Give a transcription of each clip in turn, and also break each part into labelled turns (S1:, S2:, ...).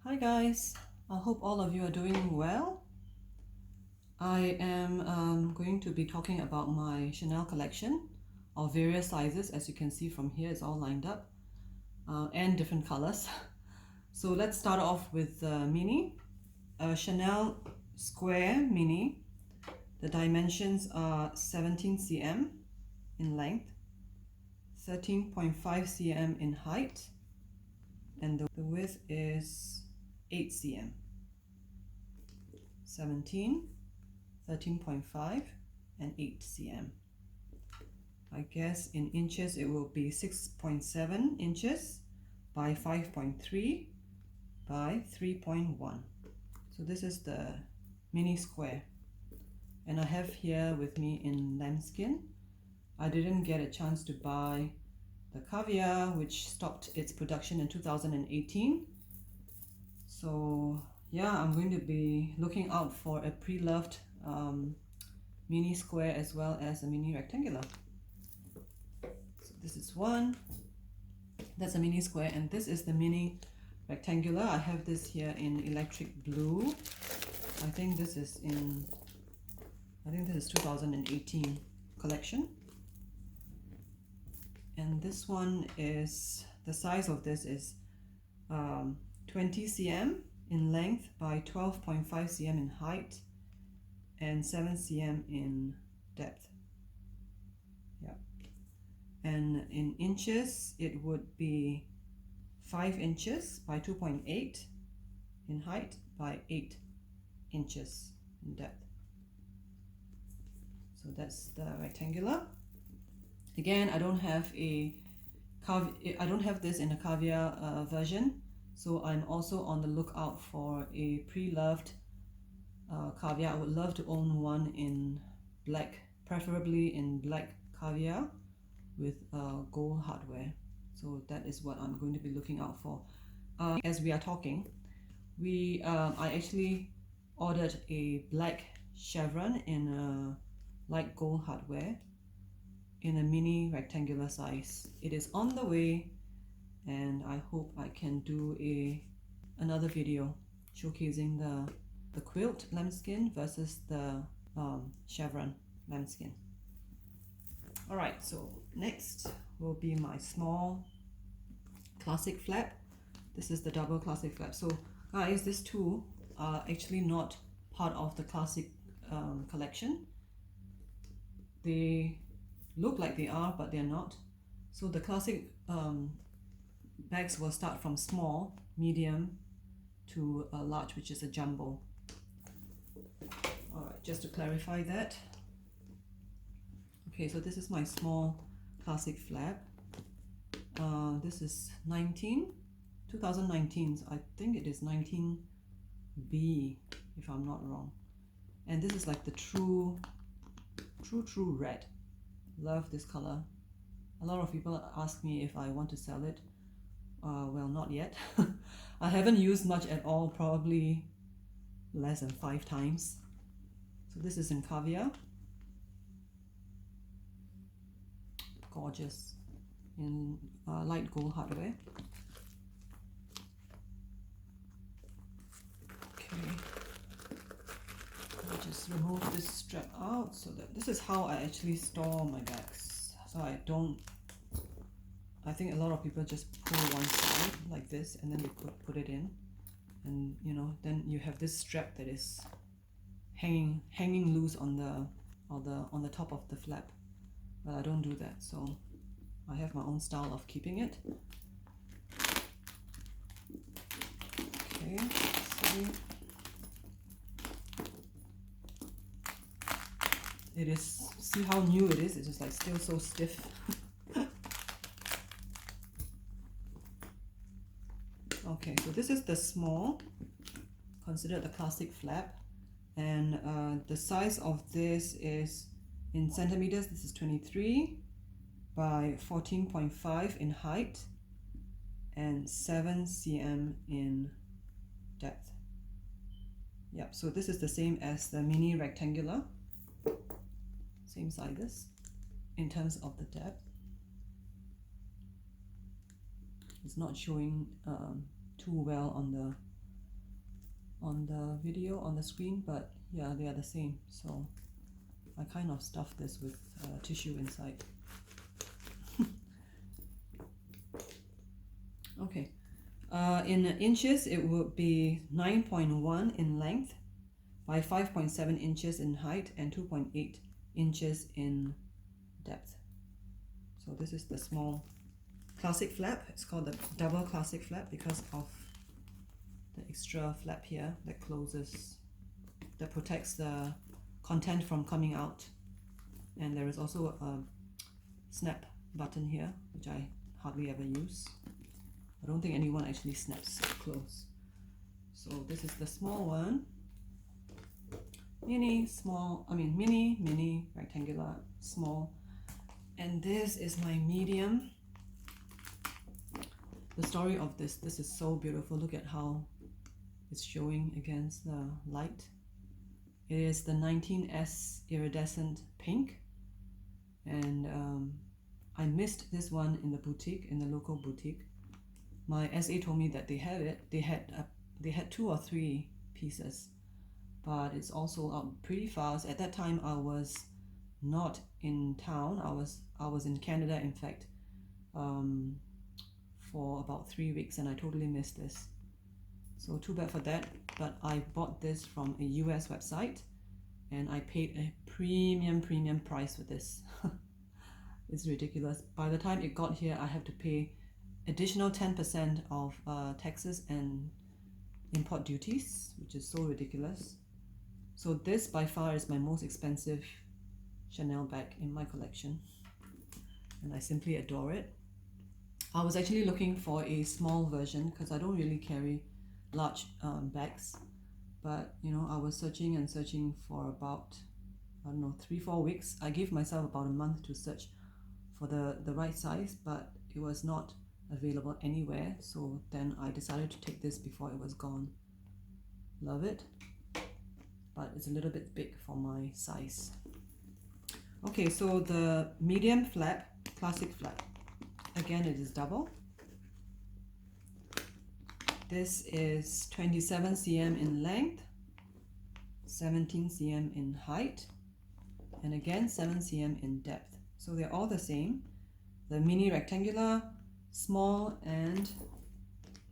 S1: Hi guys, I hope all of you are doing well. I am going to be talking about my Chanel collection of various sizes. As you can see from here, it's all lined up and different colors. So let's start off with the mini, Chanel Square Mini. The dimensions are 17 cm in length, 13.5 cm in height, and the width is 8 cm. 17, 13.5 and 8 cm. I guess in inches it will be 6.7 inches by 5.3 by 3.1. So this is the mini square, and I have here with me in lambskin. I didn't get a chance to buy the caviar, which stopped its production in 2018. So yeah, I'm going to be looking out for a pre-loved mini square as well as a mini rectangular. So this is one, that's a mini square, and this is the mini rectangular. I have this here in electric blue. I think this is 2018 collection. And this one is, the size of this is 20 cm in length by 12.5 cm in height and 7 cm in depth. Yeah. And in inches, it would be 5 inches by 2.8 in height by 8 inches in depth. So that's the rectangular. Again, I don't have this in a caviar version, so I'm also on the lookout for a pre-loved caviar. I would love to own one in black, preferably in black caviar with gold hardware. So that is what I'm going to be looking out for. As we are talking, I actually ordered a black chevron in a light gold hardware in a mini rectangular size. It is on the way, and I hope I can do another video showcasing the quilt lambskin versus the chevron lambskin. Alright, so next will be my small classic flap. This is the double classic flap. So guys, these two are actually not part of the classic collection. They look like they are, but they're not. So the classic bags will start from small, medium to a large, which is a jumbo. Alright, just to clarify that. Okay, so this is my small classic flap. This is 2019, I think it is 19B if I'm not wrong. And this is like the true red. Love this color. A lot of people ask me if I want to sell it. Well, not yet. I haven't used much at all, probably less than 5 times. So this is in caviar. Gorgeous. In light gold hardware. Okay. I'll just remove this strap out so that this is how I actually store my bags. So I think a lot of people just pull one side like this and then they put it in, and you know, then you have this strap that is hanging loose on the top of the flap. But I don't do that, so I have my own style of keeping it. Okay, see. It is, see how new it is? It's just like still so stiff. Okay, so this is the small, considered the classic flap, and the size of this is in centimeters. This is 23 by 14.5 in height and 7 cm in depth. Yep, so this is the same as the mini rectangular. Same sizes in terms of the depth. It's not showing too well on on the video on the screen, but yeah, they are the same. So I kind of stuffed this with tissue inside. Okay, in inches it would be 9.1 in length by 5.7 inches in height and 2.8 inches in depth. So this is the small classic flap. It's called the double classic flap because of the extra flap here that closes, that protects the content from coming out. And there is also a snap button here, which I hardly ever use. I don't think anyone actually snaps clothes. So this is the small one. Mini, rectangular, small. And this is my medium. The story of this is so beautiful. Look at how it's showing against the light. It is the 19S iridescent pink. And I missed this one in the boutique, in the local boutique. My SA told me that they had it. They had 2 or 3 pieces, but it's all sold out pretty fast. At that time, I was not in town. I was in Canada, in fact, for about 3 weeks, and I totally missed this. So too bad for that. But I bought this from a US website, and I paid a premium price for this. It's ridiculous. By the time it got here, I have to pay additional 10% of taxes and import duties, which is so ridiculous. So this by far is my most expensive Chanel bag in my collection, and I simply adore it. I was actually looking for a small version because I don't really carry large bags, but you know, I was searching and searching for about, I don't know, 3-4 weeks. I gave myself about a month to search for the right size, but it was not available anywhere. So then I decided to take this before it was gone. Love it, but it's a little bit big for my size. Okay, so the medium flap, classic flap. Again, it is double. This is 27 cm in length, 17 cm in height, and again 7 cm in depth. So they're all the same. The mini rectangular, small, and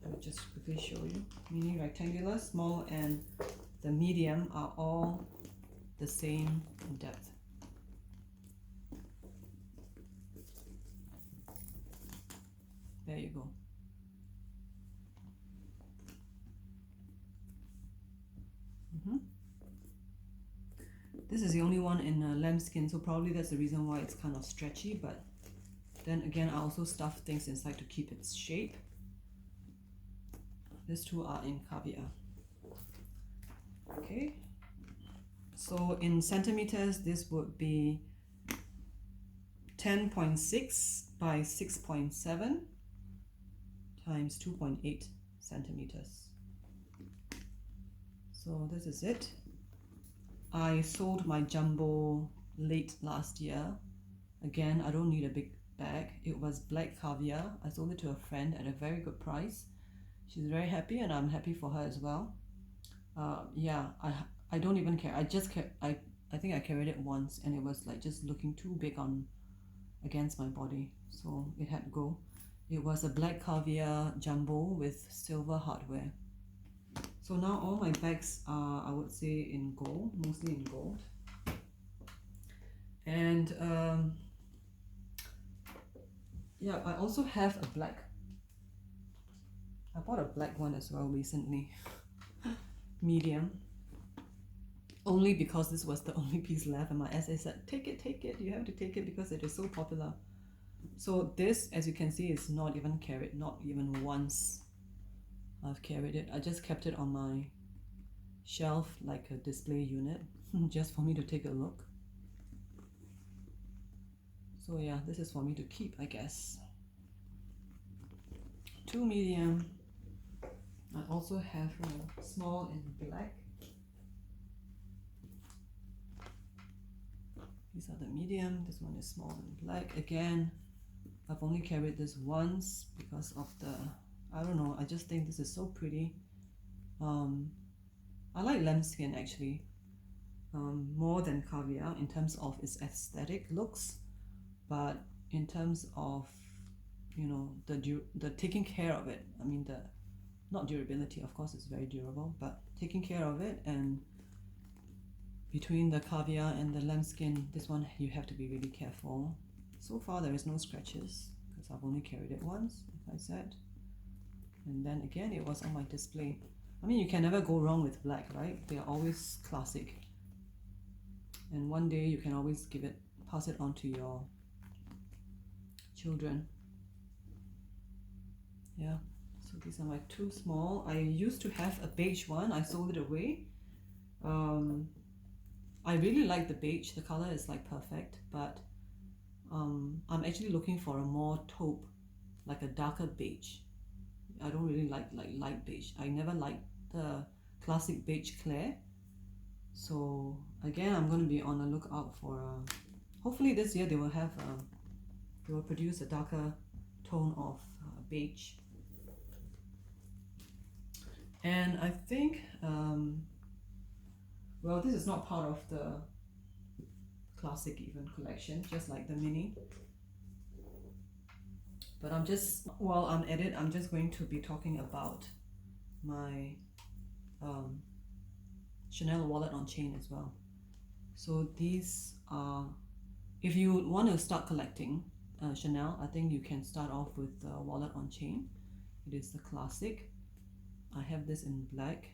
S1: let me just quickly show you. Mini rectangular, small, and the medium are all the same in depth. There you go. This is the only one in lambskin, so probably that's the reason why it's kind of stretchy, but then again, I also stuff things inside to keep its shape. These two are in caviar. Okay, so in centimeters, this would be 10.6 by 6.7 times 2.8 centimeters. So this is it. I sold my jumbo late last year. Again, I don't need a big bag. It was black caviar. I sold it to a friend at a very good price. She's very happy, and I'm happy for her as well. Yeah, I don't even care. I think I carried it once, and it was like just looking too big against my body, so it had to go. It was a black caviar jumbo with silver hardware. So now all my bags are, I would say, in gold, mostly in gold. And yeah, I also have a black. I bought a black one as well recently. Medium. Only because this was the only piece left, and my SA said, take it, you have to take it because it is so popular. So this, as you can see, is not even carried, not even once I've carried it. I just kept it on my shelf like a display unit, just for me to take a look. So yeah, this is for me to keep, I guess. 2 medium. I also have a small in black. These are the medium. This one is small in black. Again, I've only carried this once because of the, I don't know, I just think this is so pretty. I like lambskin actually, more than caviar in terms of its aesthetic looks, but in terms of, you know, the taking care of it. I mean, the not durability, of course, it's very durable, but taking care of it, and between the caviar and the lambskin, this one you have to be really careful. So far there is no scratches because I've only carried it once, like I said, and then again it was on my display. I mean, you can never go wrong with black, right? They are always classic, and one day you can always pass it on to your children. Yeah, so these are my two small. I used to have a beige one, I sold it away. I really like the beige, the color is like perfect, but I'm actually looking for a more taupe, like a darker beige. I don't really like light beige. I never liked the classic beige clear. So again, I'm going to be on the lookout for hopefully this year they will produce a darker tone of beige. And I think well, this is not part of the classic even collection, just like the mini, but while I'm at it, I'm just going to be talking about my Chanel wallet on chain as well. So these are, if you want to start collecting Chanel, I think you can start off with the wallet on chain. It is the classic. I have this in black.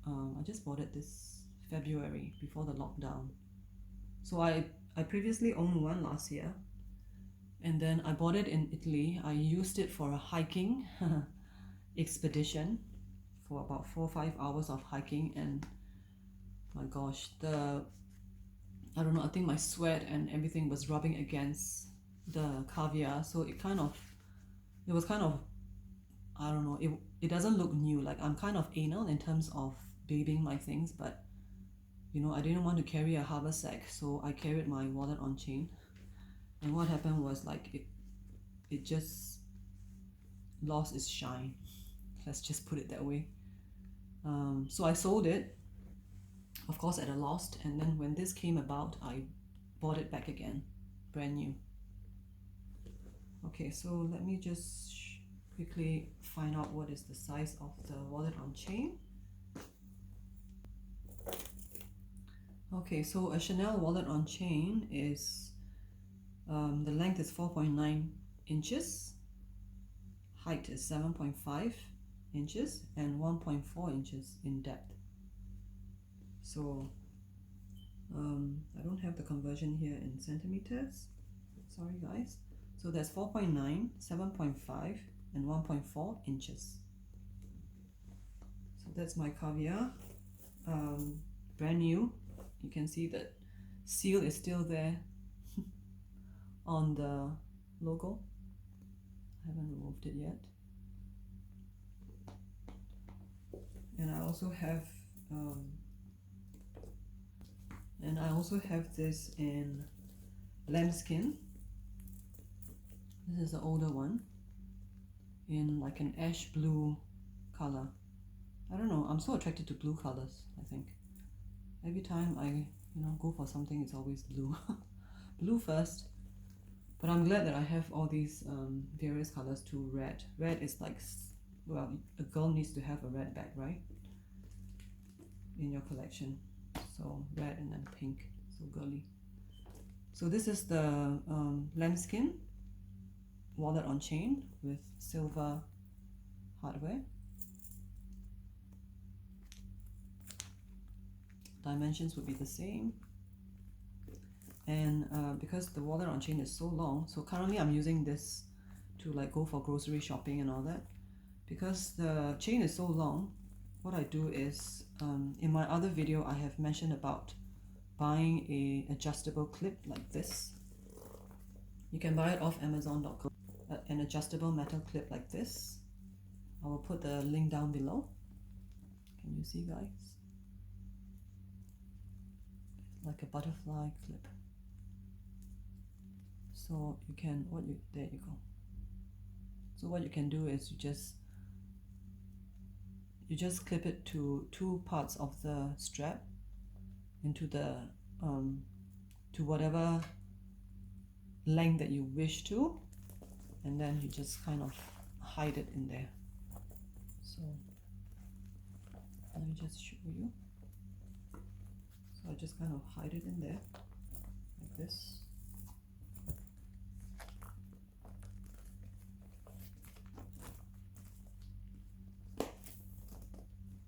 S1: I just bought it this February before the lockdown. So I previously owned one last year, and then I bought it in Italy. I used it for a hiking expedition for about 4 or 5 hours of hiking, and my gosh, I don't know, I think my sweat and everything was rubbing against the caviar, so it was kind of, I don't know, it doesn't look new. Like, I'm kind of anal in terms of babying my things, but you know, I didn't want to carry a haversack, so I carried my wallet on chain. And what happened was, like, it just lost its shine. Let's just put it that way. So I sold it, of course, at a loss, and then when this came about, I bought it back again, brand new. Okay, so let me just quickly find out what is the size of the wallet on chain. Okay, so a Chanel wallet on chain is, the length is 4.9 inches, height is 7.5 inches, and 1.4 inches in depth. So I don't have the conversion here in centimeters, sorry guys. So that's 4.9, 7.5, and 1.4 inches. So that's my caviar, brand new. You can see that seal is still there on the logo. I haven't removed it yet. And I also have this in lambskin. This is the older one in like an ash blue color. I don't know, I'm so attracted to blue colors, I think. Every time I go for something, it's always blue. Blue first. But I'm glad that I have all these various colors too. Red is like, well, a girl needs to have a red bag, right? In your collection. So red and then pink, so girly. So this is the lambskin wallet on chain with silver hardware. Dimensions would be the same. And because the wallet on chain is so long, so currently I'm using this to like go for grocery shopping and all that. Because the chain is so long, what I do is, in my other video I have mentioned about buying a adjustable clip like this. You can buy it off Amazon.com, an adjustable metal clip like this. I will put the link down below. Can you see, guys? It's like a butterfly clip. So you can, there you go. So what you can do is you just you just clip it to two parts of the strap into the to whatever length that you wish to, and then you just kind of hide it in there. So let me just show you. So I just kind of hide it in there like this.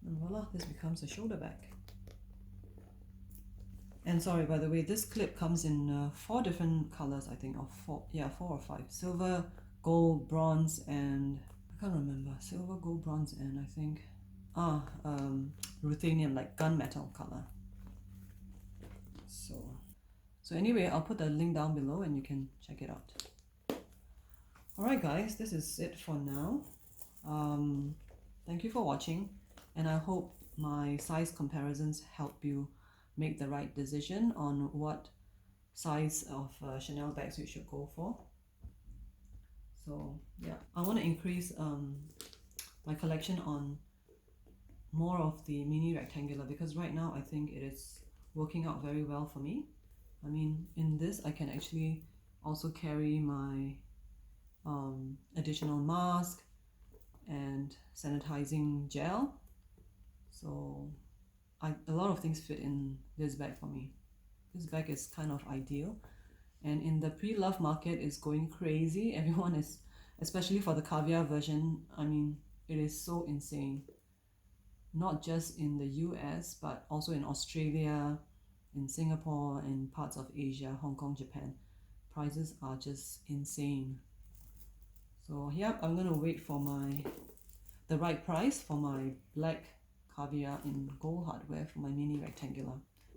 S1: And voila, this becomes a shoulder bag. And sorry, by the way, this clip comes in 4 different colors, I think, or 4 or 5. Silver, gold, bronze, and I can't remember. Silver, gold, bronze, and I think ruthenium, like gunmetal color. So anyway, I'll put the link down below and you can check it out. Alright guys, this is it for now. Thank you for watching, and I hope my size comparisons help you make the right decision on what size of Chanel bags you should go for. So yeah, I want to increase my collection on more of the mini rectangular, because right now I think it is working out very well for me. I mean, in this I can actually also carry my additional mask and sanitizing gel, so a lot of things fit in this bag for me. This bag is kind of ideal, and in the pre-love market is going crazy. Everyone is, especially for the caviar version, I mean, it is so insane. Not just in the US, but also in Australia, in Singapore, and parts of Asia, Hong Kong, Japan. Prices are just insane. So yeah, I'm gonna wait for the right price for my black caviar in gold hardware for my mini rectangular.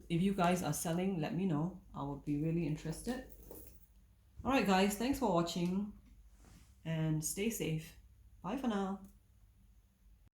S1: If you guys are selling, let me know. I would be really interested. Alright guys, thanks for watching and stay safe. Bye for now.